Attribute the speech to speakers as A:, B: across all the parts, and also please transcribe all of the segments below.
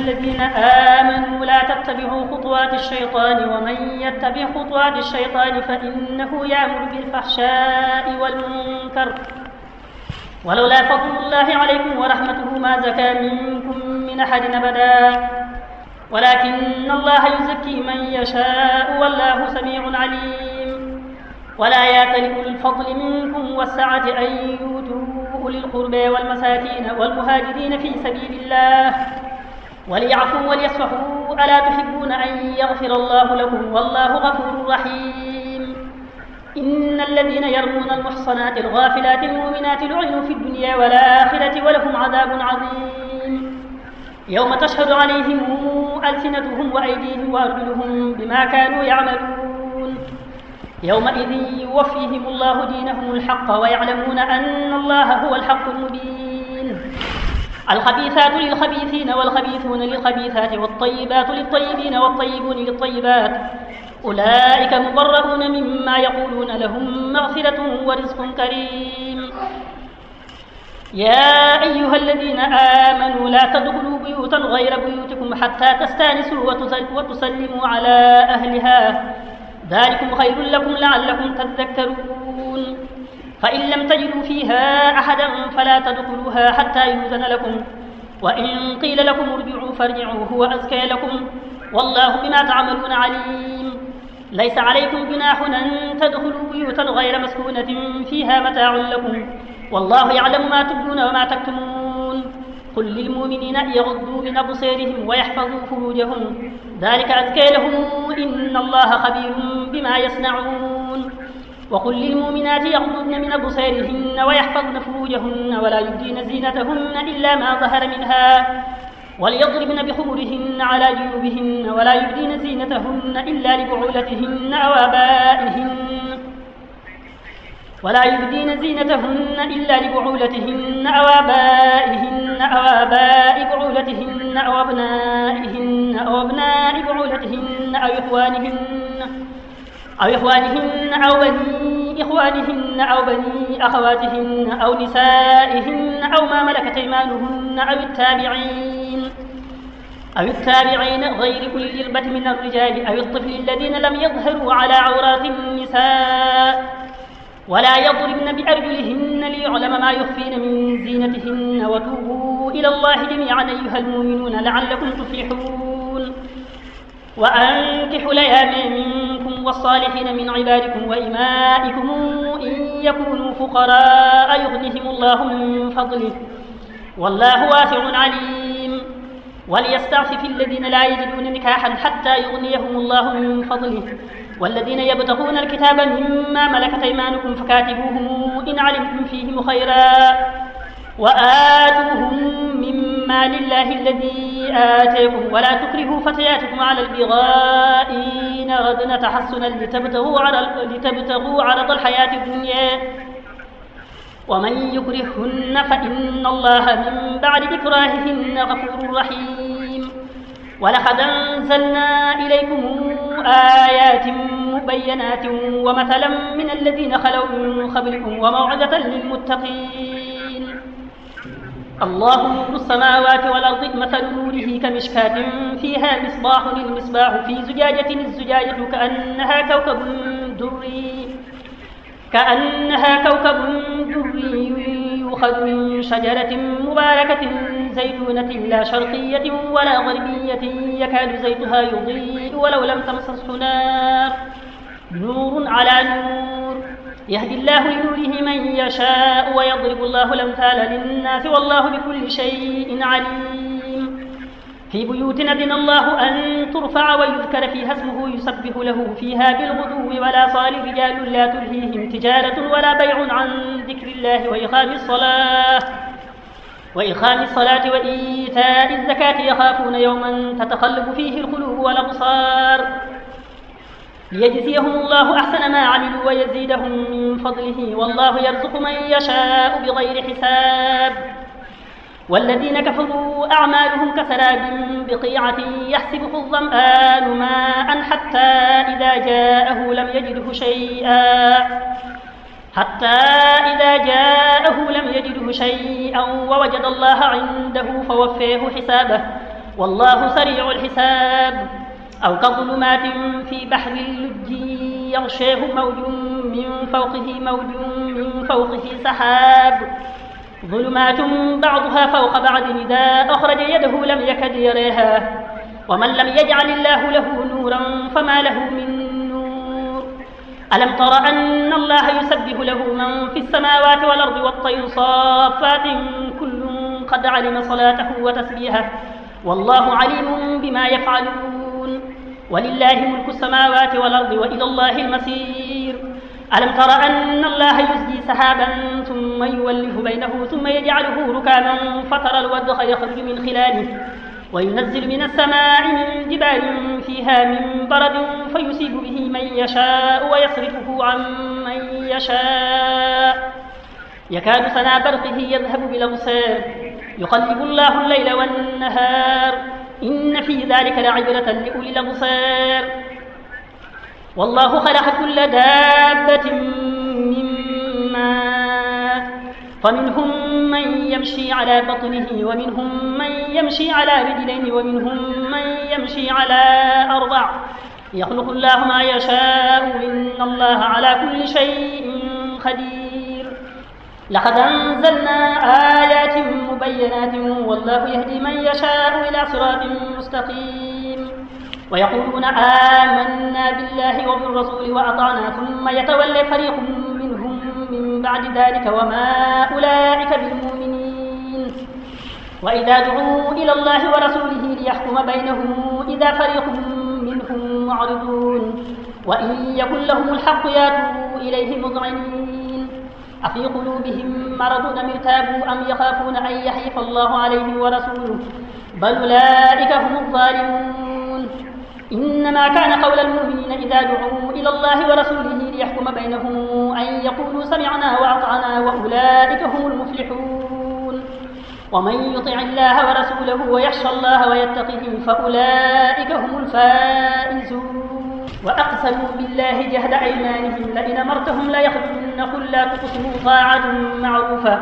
A: الذين آمنوا لا تتبعوا خطوات الشيطان ومن يتبع خطوات الشيطان فإنه يأمر بالفحشاء والمنكر ولولا فضل الله عليكم ورحمته ما زكى منكم من أحد أبدا ولكن الله يزكي من يشاء والله سميع عليم. ولا يأتل أولو الفضل منكم والسعة أن يؤتوا أولي القربى والمساكين والمهاجرين في سبيل الله وليعفوا وليصفحوا ألا تحبون أن يغفر الله لكم والله غفور رحيم. إن الذين يرمون المحصنات الغافلات المؤمنات لعنوا في الدنيا والآخرة ولهم عذاب عظيم يوم تشهد عليهم ألسنتهم وأيديهم وأرجلهم بما كانوا يعملون يومئذ يوفيهم الله دينهم الحق ويعلمون أن الله هو الحق المبين. الخبيثات للخبيثين والخبيثون للخبيثات والطيبات للطيبين والطيبون للطيبات أولئك مبرؤون مما يقولون لهم مغفرة ورزق كريم. يا أيها الذين آمنوا لا تدخلوا بيوتا غير بيوتكم حتى تستانسوا وتسلموا على أهلها ذلكم خير لكم لعلكم تذكرون. فإن لم تجدوا فيها أحدا فلا تدخلوها حتى يؤذن لكم وإن قيل لكم ارجعوا فارجعوا هو أزكى لكم والله بما تعملون عليم. ليس عليكم جناح أن تدخلوا بيوتا غير مسكونة فيها متاع لكم والله يعلم ما تبدون وما تكتمون. قل للمؤمنين يغضوا من أبصارهم ويحفظوا فروجهم ذلك أزكى لهم إن الله خبير بما يصنعون. وقل للمؤمنات يغضضن من أبصارهن ويحفظن فروجهن ولا يبدين زينتهن إلا ما ظهر منها وليضربن بخمرهن على جيوبهن ولا يبدين زينتهن إلا لبعولتهن أو آبائهن أو آباء بعولتهن أو أبناء بعولتهن أو إخوانهن أو بني إخوانهن أو بني أخواتهن أو نسائهن أو ما ملكت أيمانهن أو التابعين غير أولي الإربة من الرجال أو الطفل الذين لم يظهروا على عورات النساء ولا يضربن بأرجلهن ليعلم ما يخفين من زينتهن وتوبوا إلى الله جميعا أيها المؤمنون لعلكم تفلحون. وأنكحوا الأيام منكم والصالحين من عبادكم وإمائكم إن يكونوا فقراء يغنهم الله من فضله والله واسع عليم. وليستعفف الذين لا يجدون نكاحا حتى يغنيهم الله من فضله والذين يبتغون الكتاب مما ملكت أيمانكم فكاتبوهم إن علمتم فيهم خيرا وآتوهم مما لله الذي آتيكم ولا تكرهوا فتياتكم على البغاء إن أردنا تحسنا لتبتغوا عرض الحياة الدنيا ومن يكرهن فإن الله من بعد إكراههن غفور رحيم. ولقد أنزلنا إليكم آيات مبينات ومثلا من الذين خلوا من قبلكم وموعظة للمتقين. الله نور السماوات والأرض مثل نوره كمشكاة فيها مصباح المصباح في زجاجة الزجاجة كأنها كوكب دري يؤخذ من شجرة مباركة زيتونة لا شرقية ولا غربية يكاد زيتها يضيء ولو لم تمسسه نار نور على نور يهدي الله لنوره من يشاء ويضرب الله الأمثال للناس والله بكل شيء عليم. في بيوت أذن الله أن ترفع ويذكر فيها اسمه يسبح له فيها بالغدو والآصال رجال لا تلهيهم تجارة ولا بيع عن ذكر الله وإقام الصلاة وإيتاء الزكاة يخافون يوما تتقلب فيه القلوب والأبصار ليجزيهم الله أحسن ما عملوا ويزيدهم من فضله والله يرزق من يشاء بغير حساب. والذين كفروا أعمالهم كسراب بقيعة يحسبه الظمآن ماء حتى إذا جاءه لم يجده شيئا ووجد الله عنده فوفاه حسابه والله سريع الحساب. أو كظلمات في بحر اللجي يغشاه موج من فوقه سحاب ظلمات بعضها فوق بعض إذا أخرج يده لم يكد يريها ومن لم يجعل الله له نورا فما له من نور. ألم تر أن الله يسبح له من في السماوات والأرض والطير صافات كل قد علم صلاته وتسبيحه والله عليم بما يفعلون. ولله ملك السماوات والأرض وإلى الله المصير. ألم تر أن الله يزجي سحابا ثم يولف بينه ثم يجعله ركاما فترى الودق يخرج من خلاله وينزل من السماء من جبال فيها من برد فيصيب به من يشاء ويصرفه عن من يشاء يكاد سنا برقه يذهب بالأبصار يقلب الله الليل والنهار إن في ذلك لعبرة لأولي الأبصار. والله خلق كل دابة من ماء فمنهم من يمشي على بطنه ومنهم من يمشي على رجلين ومنهم من يمشي على أربع يخلق الله ما يشاء إن الله على كل شيء قدير. لقد أنزلنا آيات مبينات والله يهدي من يشاء إلى صراط مستقيم. ويقولون آمنا بالله وبالرسول وأطعنا ثم يتولى فريق منهم من بعد ذلك وما أولئك بالمؤمنين. وإذا دعوا إلى الله ورسوله ليحكم بينهم إذا فريق منهم معرضون وإن يكن لهم الحق ياتوا إليه مذعنين. أفي قلوبهم مرض أم ارتابوا أم يخافون أن يحيف الله عليهم ورسوله بل أولئك هم الظالمون. إنما كان قول المؤمنين إذا دعوا إلى الله ورسوله ليحكم بينهم أن يقولوا سمعنا وأطعنا وأولئك هم المفلحون. ومن يطع الله ورسوله ويخشى الله ويتقه فأولئك هم الفائزون. وأقسموا بالله جهد أيمانهم لئن أمرتهم ليخرجن قل لا تقسموا طاعة معروفة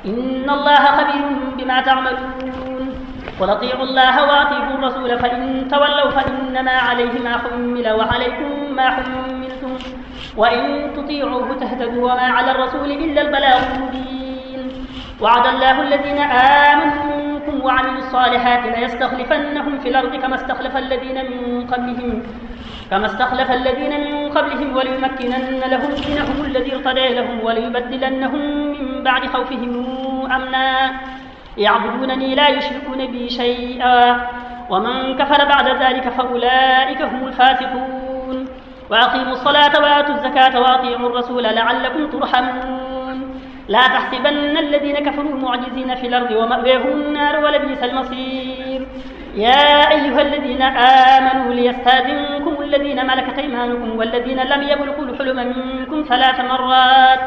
A: إن الله خبير بما تعملون. قل اطيعوا الله وأطيعوا الرسول فإن تولوا فإنما عليه ما حمل وعليكم ما حملتم وإن تطيعوه تهتدوا وما على الرسول إلا البلاغ المبين. وعد الله الذين آمنوا منكم وعملوا الصالحات ليستخلفنهم في الأرض كما استخلف الذين من قبلهم وليمكنن لهم دينهم الذي ارتضى لهم وليبدلنهم من بعد خوفهم أمنا يعبدونني لا يشركون بي شيئا ومن كفر بعد ذلك فأولئك هم الفاسقون. وأقيموا الصلاة وآتوا الزكاة وأطيعوا الرسول لعلكم ترحمون. لا تحسبن الذين كفروا معجزين في الأرض ومأواهم النار ولبئس المصير. يا أيها الذين آمنوا ليستأذنكم الذين ملكت أيمانكم والذين لم يبلغوا الحلم منكم 3 مرات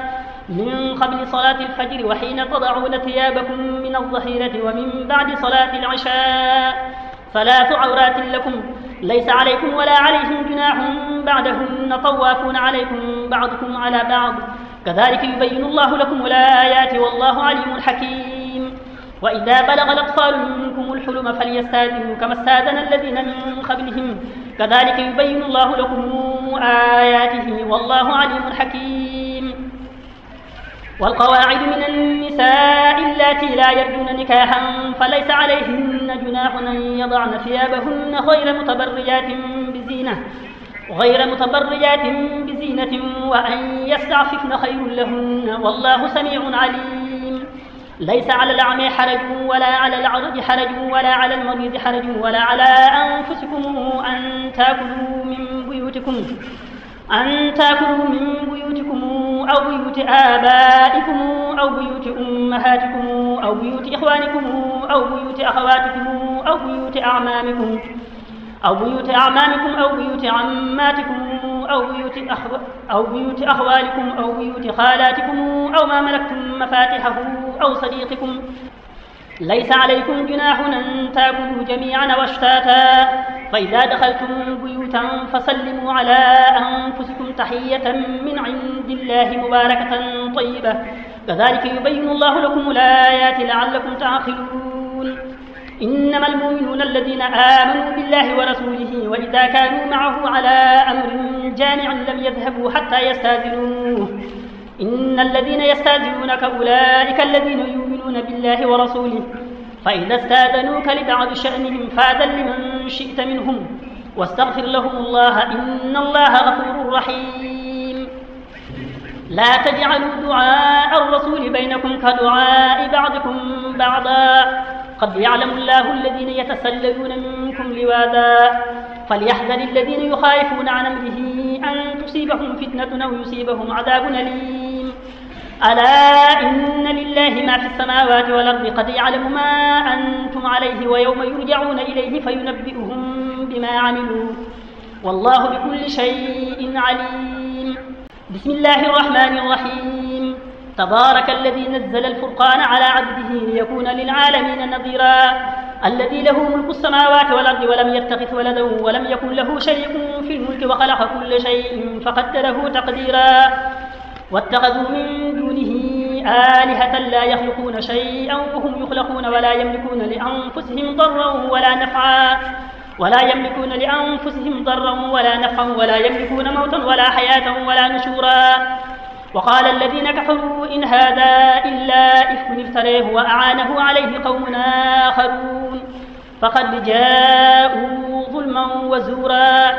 A: من قبل صلاة الفجر وحين تضعون ثيابكم من الظهيرة ومن بعد صلاة العشاء 3 عورات لكم ليس عليكم ولا عليهم جناح بعدهن طوافون عليكم بعضكم على بعض كذلك يبين الله لكم الآيات والله عليم حكيم. وإذا بلغ الأطفال منكم الحلم فليستأذنوا كما استأذن الذين من قبلهم كذلك يبين الله لكم آياته والله عليم حكيم. والقواعد من النساء اللاتي لا يرجون نكاحا فليس عليهن جناح أن يضعن ثيابهن غير متبرجات بزينة وأن يستعففن خير لهن والله سميع عليم. ليس على الأعمى حرج ولا على العرج حرج ولا على المريض حرج ولا على أنفسكم أن تأكلوا من بيوتكم أو بيوت آبائكم أو بيوت أمهاتكم أو بيوت إخوانكم أو بيوت أخواتكم أو بيوت أعمامكم أو بيوت عماتكم أو بيوت أخوالكم أو بيوت خالاتكم أو ما ملكتم مفاتحه أو صديقكم. ليس عليكم جناح أن تأكلوا جميعا واشتاتا فإذا دخلتم بيوتا فسلموا على أنفسكم تحية من عند الله مباركة طيبة كذلك يبين الله لكم الآيات لعلكم تعقلون. إنما المؤمنون الذين آمنوا بالله ورسوله وإذا كانوا معه على أمر جامع لم يذهبوا حتى يستأذنوه إن الذين يستأذنونك أولئك الذين يؤمنون بالله ورسوله فإذا استأذنوك لبعض شأنهم فأذن لمن شئت منهم واستغفر لهم الله إن الله غفور رحيم لا تجعلوا دعاء الرسول بينكم كدعاء بعضكم بعضا قد يعلم الله الذين يتسللون منكم لواذا فليحذر الذين يخالفون عن أمره أن تصيبهم فتنة أو يصيبهم عذاب أليم ألا إن لله ما في السماوات والأرض قد يعلم ما أنتم عليه ويوم يرجعون إليه فينبئهم بما عملوا والله بكل شيء عليم بسم الله الرحمن الرحيم تبارك الذي نزل الفرقان على عبده ليكون للعالمين نذيرا الذي له ملك السماوات والأرض ولم يتخذ ولدا ولم يكن له شريك في الملك وخلق كل شيء فقدره تقديرا واتخذوا من دونه آلهة لا يخلقون شيئا وهم يخلقون ولا يملكون لأنفسهم ضرا ولا نفعا ولا يملكون موتا ولا حياة ولا نشورا وقال الذين كفروا إن هذا إلا إفك افتريه وأعانه عليه قوم آخرون فقد جاءوا ظلما وزورا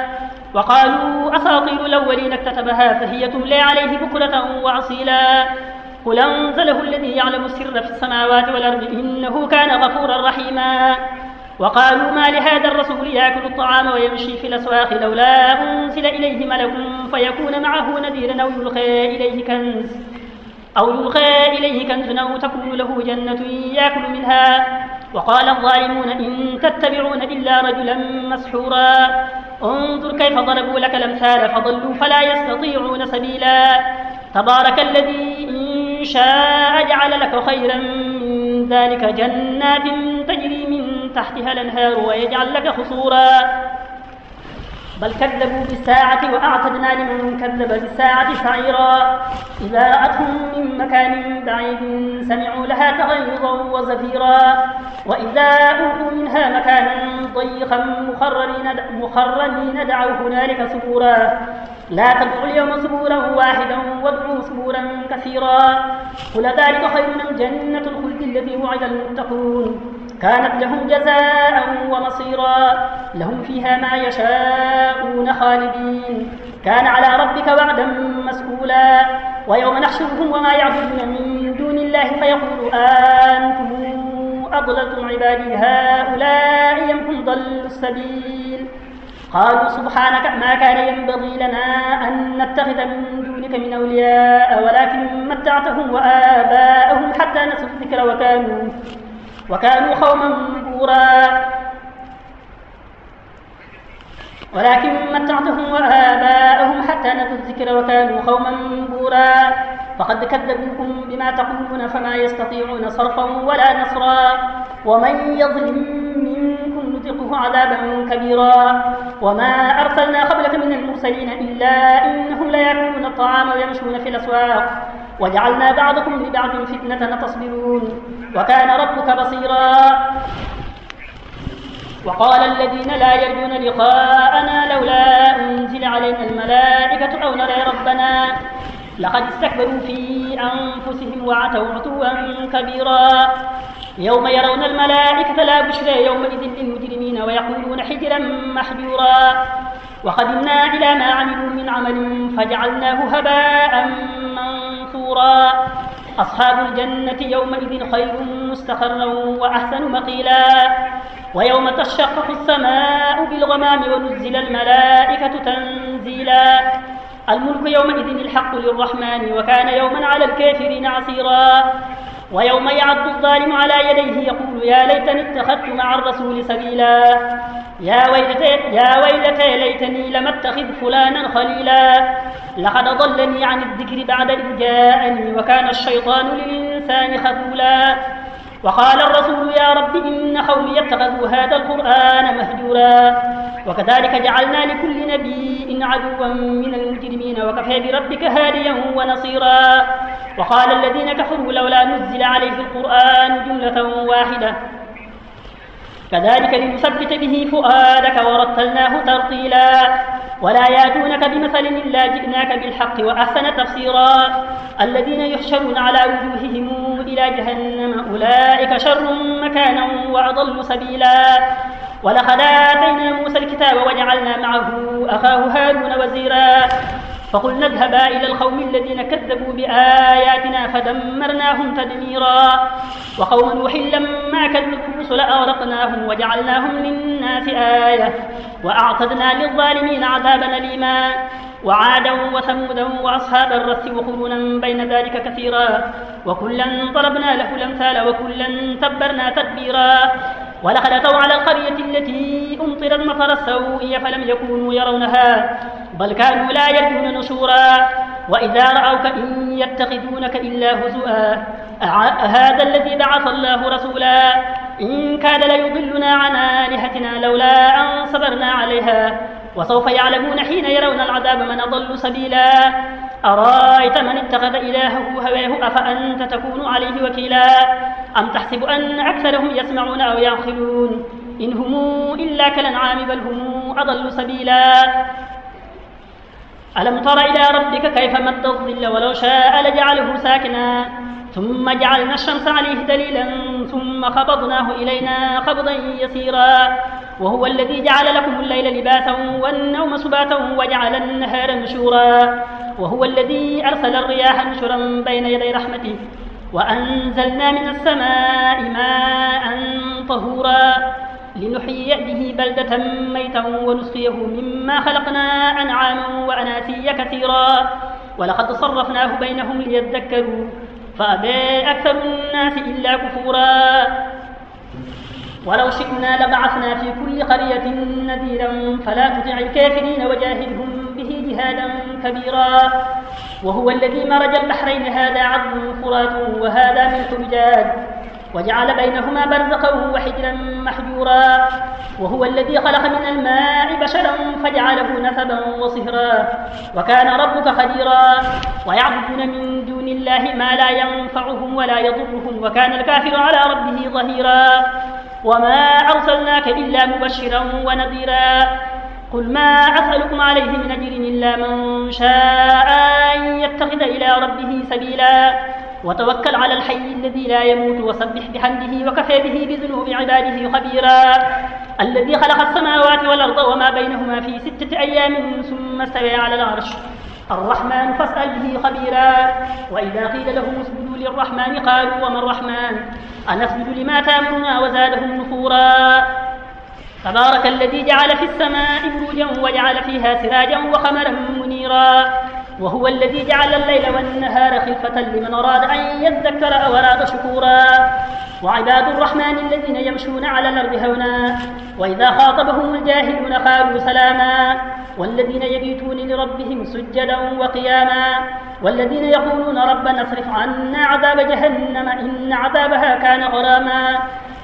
A: وقالوا أساطير الأولين اكتتبها فهي تملي عليه بكرة وأصيلا قل أنزله الذي يعلم السر في السماوات والأرض إنه كان غفورا رحيما وقالوا ما لهذا الرسول يأكل الطعام ويمشي في الأسواق لولا أنزل إليه ملك فيكون معه نذيرا أو يلقى إليه كنز أو تكون له جنة يأكل منها وقال الظالمون إن تتبعون إلا رجلا مسحورا انظر كيف ضربوا لك الأمثال فضلوا فلا يستطيعون سبيلا تبارك الذي إن شاء جعل لك خيرا من ذلك جنات تجري من تحتها الأنهار ويجعل لك قصورا بل كذبوا بالساعة وأعتدنا لمن كذب بالساعة سعيرا إذا رأتهم من مكان بعيد سمعوا لها تغيظا وزفيرا وإذا أوتوا منها مكانا ضيقا مقرنين دعوا هنالك ثبورا لا تدعوا اليوم ثبورا واحدا وادعوا ثبورا كثيرا قل ذلك خير من جنة الخلد التي وعد المتقون كانت لهم جزاء ومصيرا لهم فيها ما يشاءون خالدين كان على ربك وعدا مسئولا ويوم نحشرهم وما يعبدون من دون الله فيقول أنتم أضللتم عبادي هؤلاء أم ضلوا السبيل قالوا سبحانك ما كان ينبغي لنا أن نتخذ من دونك من أولياء ولكن متعتهم وآباءهم حتى نسوا الذكر وكانوا قوما بورا فقد كذبوكم بما تقولون فما يستطيعون صرفا ولا نصرا ومن يظلم منكم نذقه عذابا كبيرا وما أرسلنا قبلك من المرسلين إلا إنهم ليأكلون الطعام ويمشون في الأسواق وجعلنا بعضكم لبعض فتنة تصبرون وكان ربك بصيرا وقال الذين لا يرجون لقاءنا لولا أنزل علينا الملائكة أو نرى ربنا لقد استكبروا في أنفسهم وعتوا عتوا كبيرا يوم يرون الملائكة لا بشرى يومئذ للمجرمين ويقولون حجرا محجورا وقدمنا إلى ما عملوا من عمل فجعلناه هباء منثورا أصحاب الجنة يومئذ خير مستقرا وأحسن مقيلا ويوم تشقق السماء بالغمام ونزل الملائكة تنزيلا الملك يومئذ الحق للرحمن وكان يوما على الكافرين عسيرا ويوم يعض الظالم على يديه يقول يا ليتني اتخذت مع الرسول سبيلا يا ويلتى ليتني لم اتخذ فلانا خليلا لقد ضلني عن الذكر بعد إذ جاءني وكان الشيطان للإنسان خذولا وقال الرسول يا رب إن قومي اتخذوا هذا القرآن مهجورا وكذلك جعلنا لكل نبي عدوا من المجرمين وكفى بربك هاديا ونصيرا وقال الذين كفروا لولا نزل عليه القرآن جملة واحدة كذلك لنثبت به فؤادك ورتلناه ترتيلا ولا ياتونك بمثل إلا جئناك بالحق وأحسن تفسيرا الذين يحشرون على وجوههم إلى جهنم أولئك شر مكانا وأضل سبيلا ولقد آتينا موسى الكتاب وجعلنا معه أخاه هارون وزيرا فقلنا اذهبا إلى القوم الذين كذبوا بآياتنا فدمرناهم تدميرا وقوم نوح لما كذبوا الرسل أغرقناهم وجعلناهم للناس آية وأعتدنا للظالمين عذابا أليما وعادا وثمودا وأصحاب الرس وقرونا بين ذلك كثيرا وكلا ضربنا له الأمثال وكلا تبرنا تدبيرا ولقد أتوا على القرية التي أمطرت مطر السوء فلم يكونوا يرونها بل كانوا لا يرجون نشورا وإذا رأوك إن يتخذونك إلا هزؤا هذا الذي بعث الله رسولا إن كاد ليضلنا عن آلهتنا لولا أن صبرنا عليها وسوف يعلمون حين يرون العذاب من أضل سبيلا أرأيت من اتخذ إلهه هواه أفأنت تكون عليه وكيلا أم تحسب أن أكثرهم يسمعون أو يعقلون إن هم إلا كالأنعام بل هم أضل سبيلا ألم تر إلى ربك كيف مد الظل ولو شاء لجعله ساكنا ثم جعلنا الشمس عليه دليلا ثم قبضناه إلينا قبضا يسيرا وهو الذي جعل لكم الليل لباسا والنوم سباتا وجعل النهار نشورا وهو الذي أرسل الرياح نشرا بين يدي رحمته وأنزلنا من السماء ماء طهورا لنحيي به بلدة ميتا ونسقيه مما خلقنا أنعاما وأناسيا كثيرا ولقد صرفناه بينهم ليذكروا فأبى أكثر الناس إلا كفورا ولو شئنا لبعثنا في كل قرية نذيرا فلا تطع الكافرين وجاهدهم به جهادا كبيرا وهو الذي مرج البحرين هذا عذب فرات وهذا ملح أجاج وجعل بينهما برزقا وحجرا محجورا وهو الذي خلق من الماء بشرا فجعله نسبا وصهرا وكان ربك قديرا ويعبدون من دون الله ما لا ينفعهم ولا يضرهم وكان الكافر على ربه ظهيرا وما أرسلناك إلا مبشرا ونذيرا قل ما أسألكم عليه من أجر إلا من شاء أن يتخذ إلى ربه سبيلا وتوكل على الحي الذي لا يموت وسبح بحمده وكفى به بذنوب عباده خبيرا الذي خلق السماوات والأرض وما بينهما في 6 أيام ثم استوى على العرش الرحمن فاسأل به خبيرا وإذا قيل لهم اسجدوا للرحمن قالوا وما الرحمن أنسجد لما تأمرنا وزادهم نفورا تبارك الذي جعل في السماء بروجا وجعل فيها سراجا وقمرا منيرا وهو الذي جعل الليل والنهار خلفة لمن أراد أن يذكر أو أراد شكورا وعباد الرحمن الذين يمشون على الأرض هونا وإذا خاطبهم الجاهلون قالوا سلاما والذين يبيتون لربهم سجدا وقياما والذين يقولون ربنا اصرف عنا عذاب جهنم إن عذابها كان غراما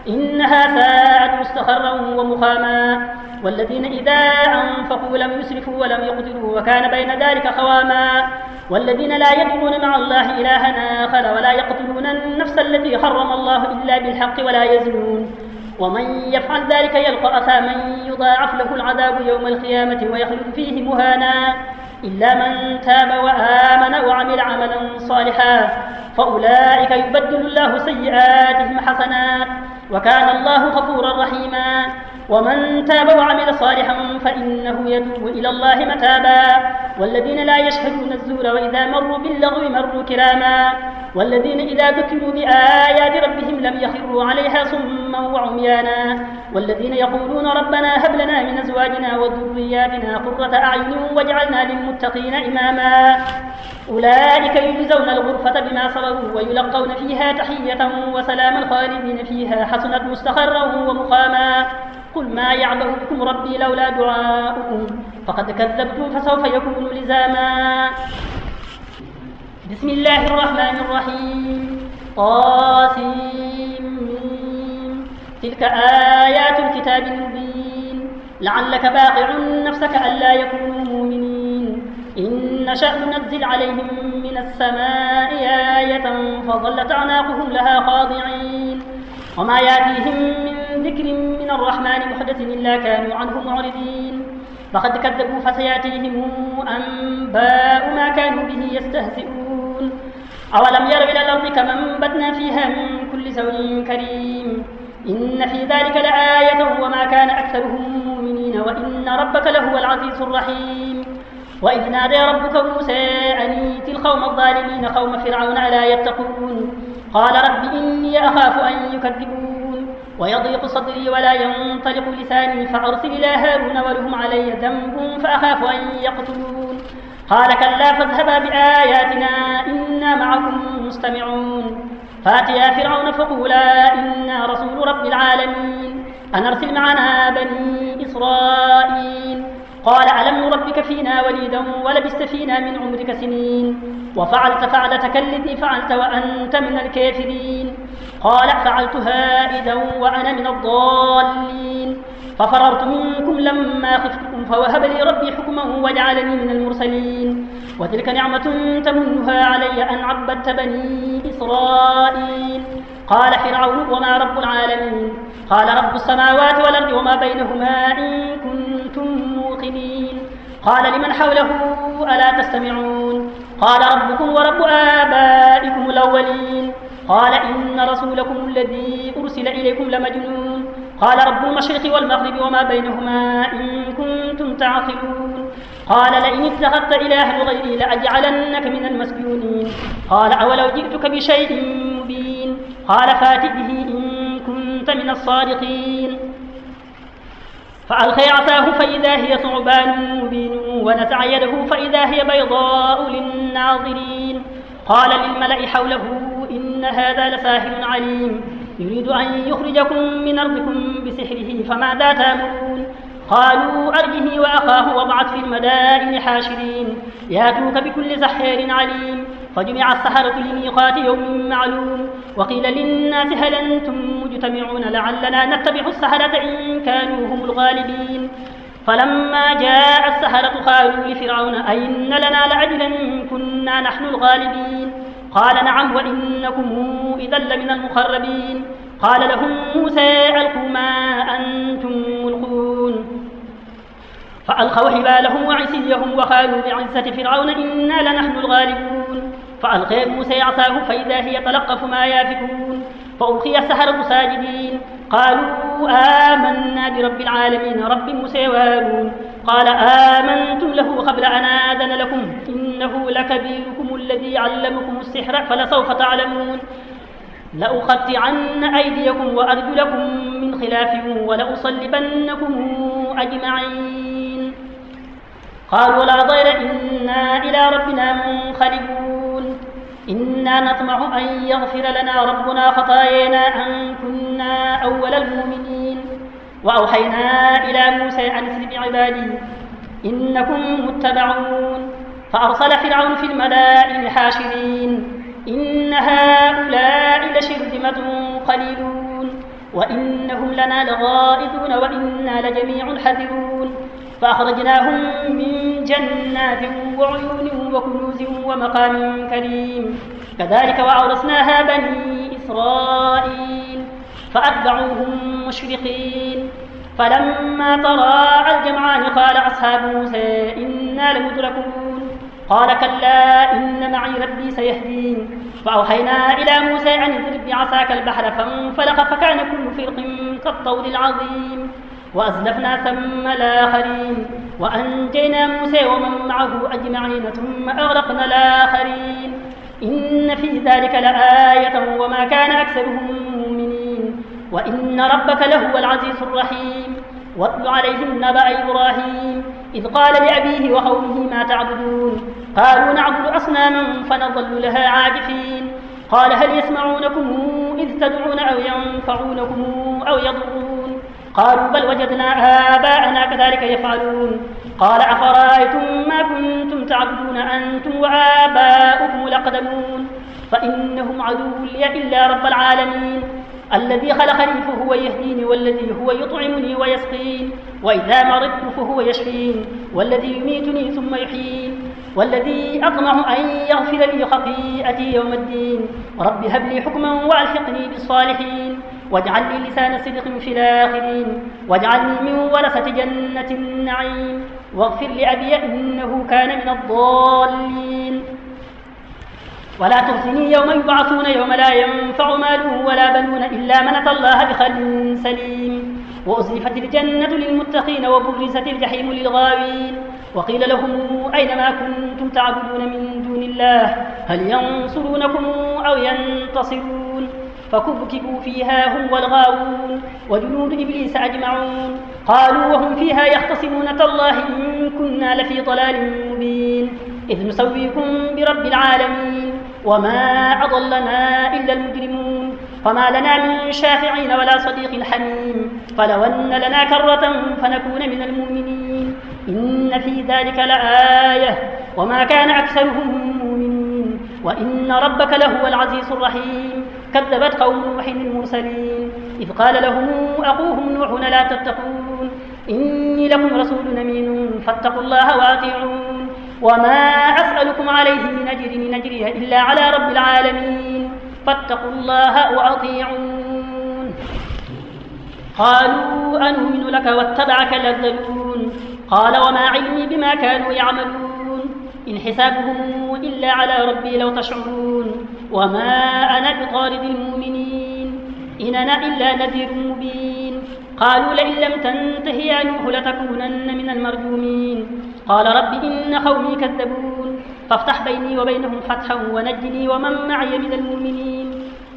A: إنها ساءت مستقرا ومقاما والذين إذا أنفقوا لم يسرفوا ولم يقتروا وكان بين ذلك قواما والذين لا يدعون مع الله إلها آخر ولا يقتلون النفس التي حرم الله إلا بالحق ولا يزنون ومن يفعل ذلك يلقى أثاما يضاعف له العذاب يوم القيامة ويخلد فيه مهانا إلا من تاب وآمن وعمل عملا صالحا فأولئك يبدل الله سيئاتهم حسنات وكان الله غفورا رحيما ومن تاب وعمل صالحا فإنه يتوب إلى الله متابا والذين لا يشهدون الزور وإذا مروا باللغو مروا كراما والذين إذا ذكروا بآيات ربهم لم يخروا عليها صما وعميانا والذين يقولون ربنا هب لنا من أزواجنا وذرياتنا قرة أعين واجعلنا للمتقين إماما أولئك يجزون الغرفة بما صبروا ويلقون فيها تحية وسلاما خالدين فيها حسنت مستقرا ومقاما قل ما يعبأ بكم ربي لولا دعاؤكم فقد كذبتم فسوف يكون لزاما بسم الله الرحمن الرحيم طاسيم تلك آيات الكتاب المبين لعلك باقع نفسك ألا يكونوا مؤمنين إن نشأ ننزل عليهم من السماء آية فظلت أعناقهم لها خاضعين وما يأتيهم من من ذكر من الرحمن محدث إلا كانوا عنه معرضين فقد كذبوا فسيأتيهم أنباء ما كانوا به يستهزئون أولم يروا إلى الأرض كما أنبتنا فيها من كل زوج كريم إن في ذلك لآية وما كان أكثرهم مؤمنين وإن ربك لهو العزيز الرحيم وإذ نادى ربك موسى أن ائت القوم الظالمين قوم فرعون ألا يتقون قال رب إني أخاف أن يكذبون ويضيق صدري ولا ينطلق لساني فأرسل إلى هارون ولهم علي ذنب فأخاف أن يقتلون قال كلا فاذهبا بآياتنا إنا معكم مستمعون فاتيا فرعون فقولا إنا رسول رب العالمين أن أرسل معنا بني إسرائيل قال ألم نربك فينا وليدا ولبست فينا من عمرك سنين وفعلت فعلتك التي فعلت وأنت من الكافرين قال فعلتها إذا وأنا من الضالين ففررت منكم لما خفتكم فوهب لي ربي حكما وجعلني من المرسلين وتلك نعمة تمنها علي أن عبدت بني إسرائيل قال فرعون وما رب العالمين قال رب السماوات والأرض وما بينهما إن كنتم موقنين قال لمن حوله ألا تستمعون قال ربكم ورب آبائكم الأولين قال إن رسولكم الذي أرسل إليكم لمجنون قال رب المشرق والمغرب وما بينهما إن كنتم تعقلون قال لئن اتخذت إلها غيري لأجعلنك من المسجونين قال أولو جئتك بشيء مبين قال فات به إن كنت من الصادقين فألقي عصاه فإذا هي ثعبان مبين ونزع يده فإذا هي بيضاء للناظرين قال للملأ حوله إن هذا لساحر عليم يريد أن يخرجكم من أرضكم بسحره فماذا تأمرون قالوا أرجه وأخاه وابعث في المدائن حاشرين ياتوك بكل سحار عليم فجمع السحرة لميقات يوم معلوم وقيل للناس هل أنتم مجتمعون لعلنا نتبع السحرة إن كانوا هم الغالبين فلما جاء السحرة قالوا لفرعون أئن لنا لأجرا إن كنا نحن الغالبين قال نعم وإنكم إذا لمن المقربين قال لهم موسى ألقوا ما أنتم ملقون فألقوا حبالهم وعصيهم وقالوا بعزة فرعون إنا لنحن الغالبون فألقى موسى عصاه فإذا هي تلقف ما يافكون فألقي السحرة ساجدين قالوا آمنا برب العالمين رب موسى وهارون قال آمنتم له قبل أن آذن لكم إنه لكبيركم الذي علمكم السحر فلسوف تعلمون لأقطعن أيديكم وأرجلكم من خلاف ولأصلبنكم أجمعين قالوا لا ضير إنا إلى ربنا منقلبون إنا نطمع أن يغفر لنا ربنا خطايانا أن كنا أول المؤمنين وأوحينا إلى موسى أن اسر بعبادي إنكم متبعون فأرسل فرعون في المدائن حاشرين إن هؤلاء لشرذمة قليلون وإنهم لنا لغائظون وإنا لجميع حذرون فأخرجناهم من جنات وعيون وكنوز ومقام كريم كذلك وأورثناها بني إسرائيل فأتبعوهم مشرقين فلما تراءى الجمعان قال أصحاب موسى إنا لمدركون قال كلا إن معي ربي سيهدين فأوحينا إلى موسى أن اضرب بعصاك البحر فانفلق فكان كل فرق كالطود العظيم وأزلفنا ثم الآخرين وأنجينا موسى ومن معه أجمعين ثم أغرقنا الآخرين إن في ذلك لآية وما كان أكثرهم مؤمنين وإن ربك لهو العزيز الرحيم واتل عليهم نبأ إبراهيم إذ قال لأبيه وقومه ما تعبدون قالوا نعبد أصناما فنظل لها عاكفين قال هل يسمعونكم إذ تدعون أو ينفعونكم أو يضرون قالوا بل وجدنا آباءنا كذلك يفعلون قال أفرأيتم ما كنتم تعبدون أنتم وآباؤكم الأقدمون فإنهم عدو لي إلا رب العالمين الذي خلقني فهو يهديني والذي هو يطعمني ويسقين وإذا مرضت فهو يشفين والذي يميتني ثم يحيين والذي أطمع أن يغفر لي خطيئتي يوم الدين رب هب لي حكما وألحقني بالصالحين واجعل لي لسان صدق في الآخرين واجعلني من ورثة جنة النعيم واغفر لأبي إنه كان من الضالين ولا تخزني يوم يبعثون يوم لا ينفع مال ولا بنون إلا من أتى الله بقلب سليم وأزلفت الجنة للمتقين وبرزت الجحيم للغاوين وقيل لهم أين ما كنتم تعبدون من دون الله هل ينصرونكم أو ينتصرون فكبكبوا فيها هم والغاوون وجنود إبليس أجمعون قالوا وهم فيها يختصمون تالله إن كنا لفي ضلال مبين إذ نسويكم برب العالمين وما أضلنا إلا المجرمون فما لنا من شافعين ولا صديق حميم فلو أن لنا كرة فنكون من المؤمنين إن في ذلك لآية وما كان أكثرهم مؤمنين وإن ربك لهو العزيز الرحيم كذبت قوم نوح المرسلين إذ قال لهم أخوهم نوح لا تتقون إني لكم رسول أمين فاتقوا الله وأطيعون وما أسألكم عليه من أجر إن أجري إلا على رب العالمين فاتقوا الله وأطيعون قالوا أنؤمن لك واتبعك الأرذلون قال وما علمي بما كانوا يعملون إن حسابهم إلا على ربي لو تشعرون وما أنا بطارد المؤمنين إن أنا إلا نذير مبين قالوا لئن لم تنته يا نوح لتكونن من المرجومين قال رب إن قومي كذبون فافتح بيني وبينهم فتحا ونجني ومن معي من المؤمنين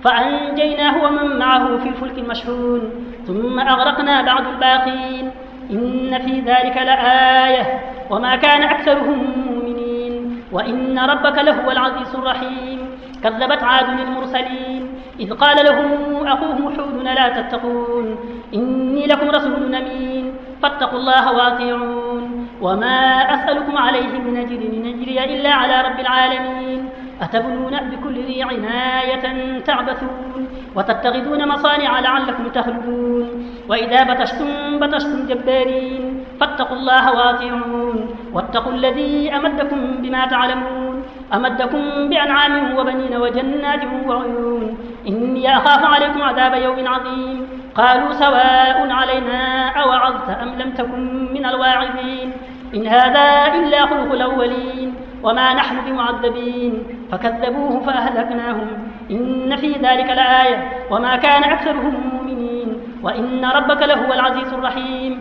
A: فأنجيناه ومن معه في الفلك المشحون ثم أغرقنا بعد الباقين إن في ذلك لآية وما كان أكثرهم مؤمنين وإن ربك لهو العزيز الرحيم كذبت عاد المرسلين إذ قال لهم أخوهم هود لا تتقون إني لكم رسول أمين فاتقوا الله وأطيعون وما أسألكم عليه من أجر إن أجري إلا على رب العالمين أتبنون بكل ذي عناية تعبثون وتتخذون مصانع لعلكم تخلدون وإذا بطشتم جبارين فاتقوا الله وأطيعون واتقوا الذي أمدكم بما تعلمون أمدكم بأنعام وبنين وجنات وعيون إني أخاف عليكم عذاب يوم عظيم قالوا سواء علينا أوعظت أم لم تكن من الواعظين إن هذا إلا خلق الأولين وما نحن بمعذبين فكذبوه فأهلكناهم إن في ذلك لآية وما كان أكثرهم مؤمنين وإن ربك لهو العزيز الرحيم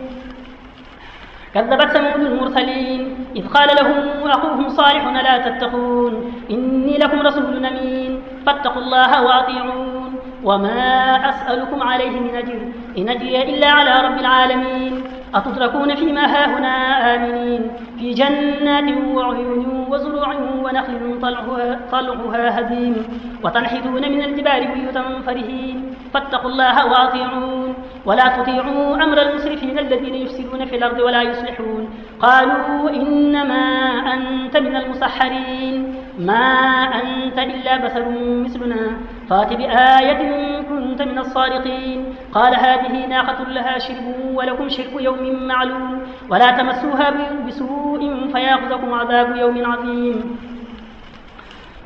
A: كذبت ثمود المرسلين إذ قال لهم أخوهم صالح لا تتقون إني لكم رسول أمين فاتقوا الله وأطيعون وما أسألكم عليه من أجر إن أجري إلا على رب العالمين أتتركون فيما هاهنا آمنين في جنات وعيون وزروع ونخل طلعها هديم وتنحتون من الجبال بيوتا فرهين فاتقوا الله وأطيعون ولا تطيعوا أمر المسرفين الذين يفسدون في الأرض ولا يصلحون قالوا إنما أنت من المسحرين ما أنت إلا بشر مثلنا فات بآية إن كنت من الصادقين قال هذه ناقة لها شرب ولكم شرب يوم معلوم ولا تمسوها بسوء فيأخذكم عذاب يوم عظيم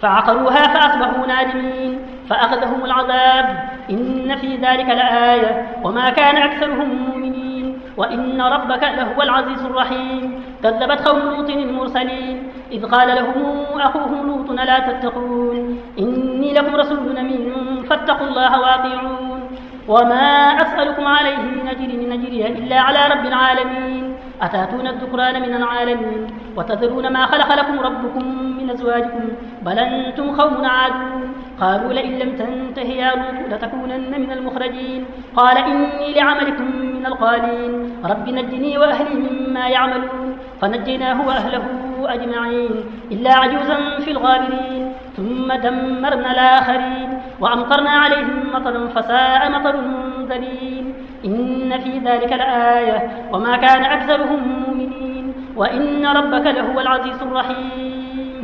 A: فعقروها فأصبحوا نادمين فأخذهم العذاب إن في ذلك لآية وما كان أكثرهم مؤمنين وإن ربك لهو العزيز الرحيم كذبت قوم لوط المرسلين إذ قال لهم أخوهم لوط لا تتقون إني لكم رسول أمين فاتقوا الله وأطيعون وما أسألكم عليه من أجر إن أجري إلا على رب العالمين أتاتون الذكران من العالمين وتذرون ما خلق لكم ربكم من أزواجكم بل أنتم قوم عادون قالوا لئن لم تنته يا لوط لتكونن من المخرجين قال إني لعملكم من القالين رب نجني وأهلي مما يعملون فنجيناه وأهله أجمعين إلا عجوزا في الغابرين ثم دمرنا الآخرين وأمطرنا عليهم مطرا فساء مطر المنذرين إن في ذلك لآية وما كان أكثرهم مؤمنين وإن ربك لهو العزيز الرحيم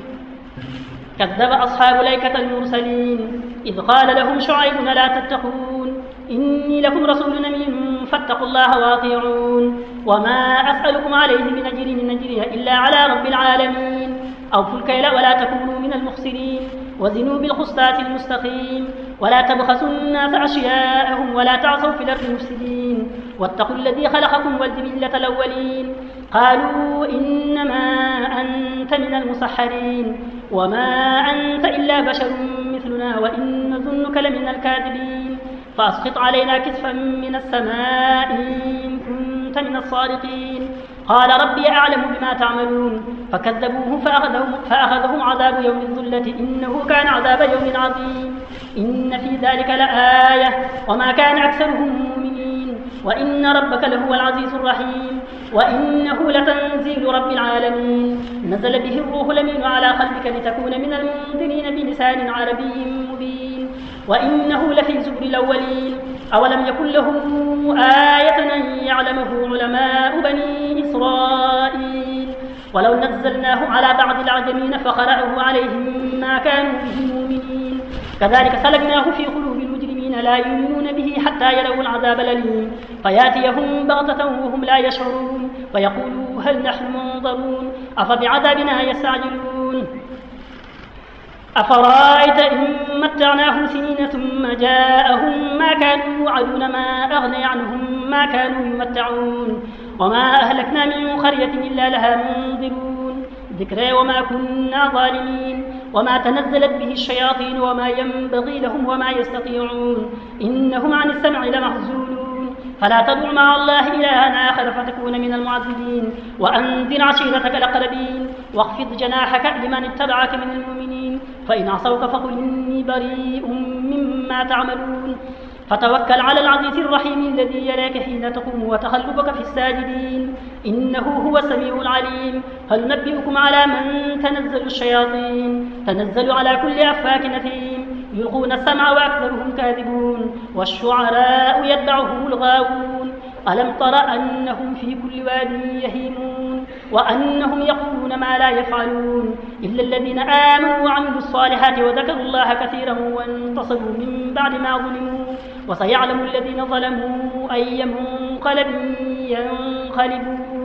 A: كذب أصحاب الأيكة المرسلين إذ قال لهم شعيب لا تتقون إني لكم رسول أمين فاتقوا الله وأطيعون وما أسألكم عليه من أجر إن أجري إلا على رب العالمين أوفوا الكيل ولا تكونوا من المخسرين وزنوا بالقسطاس المستقيم ولا تبخسوا الناس أشياءهم ولا تعصوا في الأرض مفسدين واتقوا الذي خلقكم والجبلة الأولين قالوا إنما أنت من المسحرين وما أنت إلا بشر مثلنا وإن نظنك لمن الكاذبين فأسقط علينا كسفا من السماء إن كنت من الصادقين قال ربي أعلم بما تعملون فكذبوه فأخذهم عذاب يوم الظلة إنه كان عذاب يوم عظيم إن في ذلك لآية وما كان أكثرهم مؤمنين وإن ربك لهو العزيز الرحيم وإنه لتنزيل رب العالمين نزل به الروح الأمين على قلبك لتكون من المنذرين بلسان عربي مبين وإنه لفي زبر الأولين أولم يكن له آية أن يعلمه علماء بني إسرائيل ولو نزلناه على بعض الأعجمين فقرأه عليهم ما كانوا به مؤمنين كذلك سلكناه في قلوب المجرمين لا يؤمنون به حتى يروا العذاب الأليم فياتيهم بغتة وهم لا يشعرون ويقولوا هل نحن منظرون أفبعذابنا يستعجلون أفرأيت إن متعناهم سنين ثم جاءهم ما كانوا يوعدون ما أغنى عنهم ما كانوا يمتعون وما أهلكنا من قرية إلا لها منذرون ذكرى وما كنا ظالمين وما تنزلت به الشياطين وما ينبغي لهم وما يستطيعون إنهم عن السمع لمحزونون فلا تدع مع الله إلها آخر فتكون من المعذبين وأنذر عشيرتك الأقربين واخفض جناحك لمن اتبعك من المؤمنين فإن عصوك فقل إني بريء مما تعملون فتوكل على العزيز الرحيم الذي يراك حين تقوم وتقلبك في الساجدين إنه هو السميع العليم هل نبئكم على من تنزل الشياطين تنزل على كل أفاك أثيم يلقون السمع وأكثرهم كاذبون والشعراء يتبعهم الغاوون ألم تر أنهم في كل واد يهيمون وأنهم يقولون ما لا يفعلون إلا الذين آمنوا وعملوا الصالحات وذكروا الله كثيرا وانتصروا من بعد ما ظلموا وسيعلم الذين ظلموا أي منقلب ينقلبون